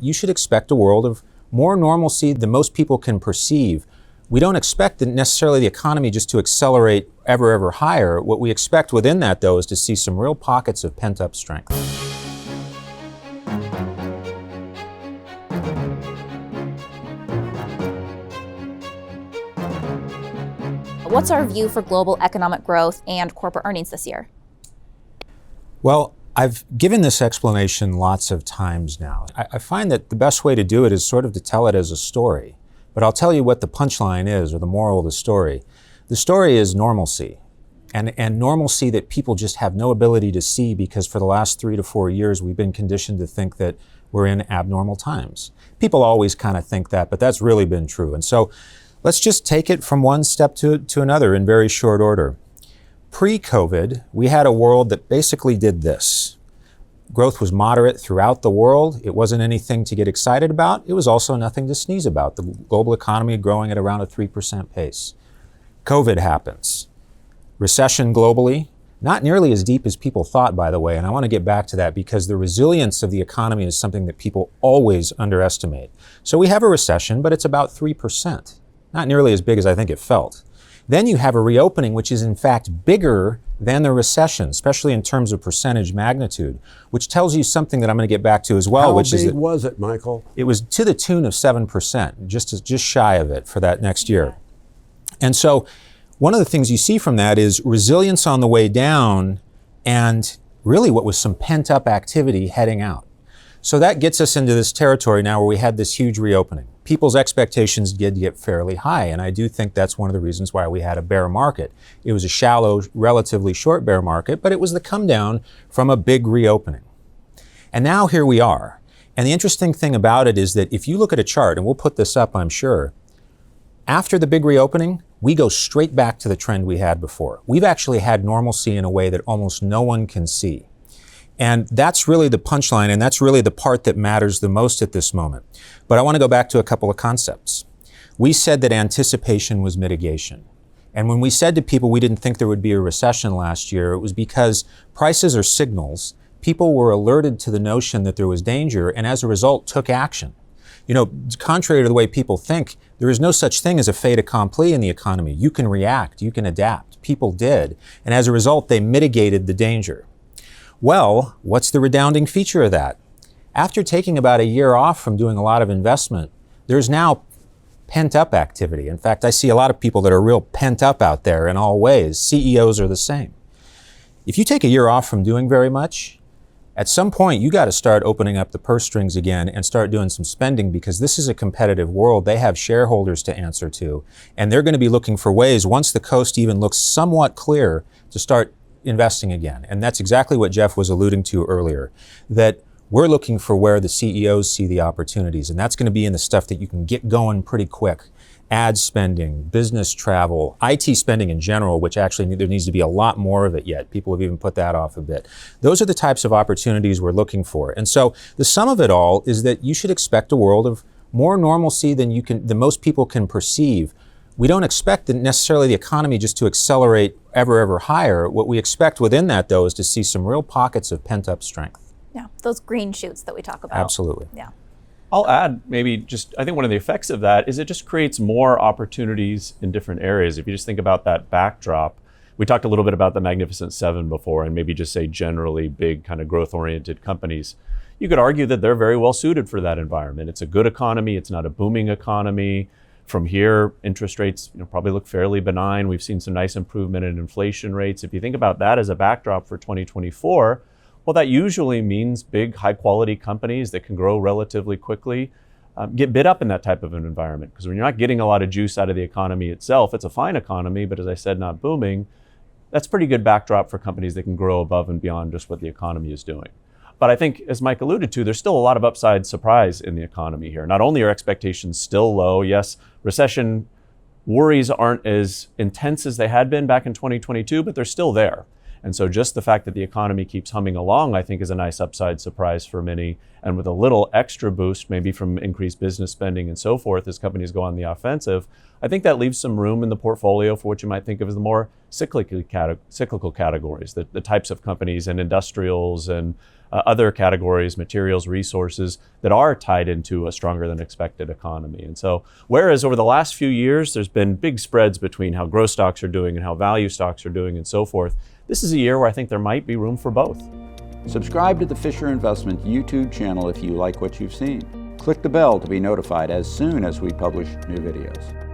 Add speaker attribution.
Speaker 1: You should expect a world of more normalcy than most people can perceive. We don't expect necessarily the economy just to accelerate ever higher. What we expect within that, though, is to see some real pockets of pent-up strength.
Speaker 2: What's our view for global economic growth and corporate earnings this year?
Speaker 1: Well, I've given this explanation lots of times now. I find that the best way to do it is sort of to tell it as a story. But I'll tell you what the punchline is, or the moral of the story. The story is normalcy, and normalcy that people just have no ability to see because for the last 3 to 4 years we've been conditioned to think that we're in abnormal times. People always kind of think that, but that's really been true. And so let's just take it from one step to another in very short order. Pre-COVID, we had a world that basically did this. Growth was moderate throughout the world. It wasn't anything to get excited about. It was also nothing to sneeze about. The global economy growing at around a 3% pace. COVID happens. Recession globally, not nearly as deep as people thought, by the way, and I want to get back to that because the resilience of the economy is something that people always underestimate. So we have a recession, but it's about 3%. Not nearly as big as I think it felt. Then you have a reopening, which is in fact bigger than the recession, especially in terms of percentage magnitude, which tells you something that I'm going to get back to as well.
Speaker 3: How
Speaker 1: which
Speaker 3: big
Speaker 1: is that
Speaker 3: was it, Michael?
Speaker 1: it was to the tune of 7%, just shy of it for that next year. And so one of the things you see from that is resilience on the way down and really what was some pent-up activity heading out. So that gets us into this territory now where we had this huge reopening. People's expectations did get fairly high, and I do think that's one of the reasons why we had a bear market. It was a shallow, relatively short bear market, but it was the come down from a big reopening. And now here we are. And the interesting thing about it is that if you look at a chart, and we'll put this up, I'm sure, after the big reopening, we go straight back to the trend we had before. We've actually had normalcy in a way that almost no one can see. And that's really the punchline, and that's really the part that matters the most at this moment. But I want to go back to a couple of concepts. We said that anticipation was mitigation. And when we said to people we didn't think there would be a recession last year, it was because prices are signals. People were alerted to the notion that there was danger, and as a result, took action. You know, contrary to the way people think, there is no such thing as a fait accompli in the economy. You can react, you can adapt. People did. And as a result, they mitigated the danger. Well, what's the redounding feature of that? After taking about a year off from doing a lot of investment, there's now pent-up activity. In fact, I see a lot of people that are real pent-up out there in all ways. CEOs are the same. If you take a year off from doing very much, at some point you got to start opening up the purse strings again and start doing some spending because this is a competitive world. They have shareholders to answer to, and they're going to be looking for ways, once the coast even looks somewhat clear, to start investing again. And that's exactly what Jeff was alluding to earlier, that we're looking for where the CEOs see the opportunities. And that's going to be in the stuff that you can get going pretty quick. Ad spending, business travel, IT spending in general, which actually there needs to be a lot more of it yet. People have even put that off a bit. Those are the types of opportunities we're looking for. And so the sum of it all is that you should expect a world of more normalcy than most people can perceive. We don't expect necessarily the economy just to accelerate ever higher. What we expect within that, though, is to see some real pockets of pent-up strength.
Speaker 2: Yeah, those green shoots that we talk about.
Speaker 1: Absolutely.
Speaker 2: Yeah.
Speaker 4: I'll add I think one of the effects of that is it just creates more opportunities in different areas. If you just think about that backdrop, we talked a little bit about the Magnificent Seven before, and maybe just say generally big kind of growth-oriented companies. You could argue that they're very well suited for that environment. It's a good economy. It's not a booming economy. From here, interest rates probably look fairly benign. We've seen some nice improvement in inflation rates. If you think about that as a backdrop for 2024, well, that usually means big, high-quality companies that can grow relatively quickly get bid up in that type of an environment. Because when you're not getting a lot of juice out of the economy itself, it's a fine economy, but as I said, not booming. That's a pretty good backdrop for companies that can grow above and beyond just what the economy is doing. But I think, as Mike alluded to, there's still a lot of upside surprise in the economy here. Not only are expectations still low, yes, recession worries aren't as intense as they had been back in 2022, but they're still there. And so just the fact that the economy keeps humming along, I think, is a nice upside surprise for many. And with a little extra boost, maybe from increased business spending and so forth, as companies go on the offensive, I think that leaves some room in the portfolio for what you might think of as the more cyclical categories, the types of companies and industrials and other categories, materials, resources, that are tied into a stronger than expected economy. And so, whereas over the last few years, there's been big spreads between how growth stocks are doing and how value stocks are doing and so forth, this is a year where I think there might be room for both.
Speaker 3: Subscribe to the Fisher Investment YouTube channel if you like what you've seen. Click the bell to be notified as soon as we publish new videos.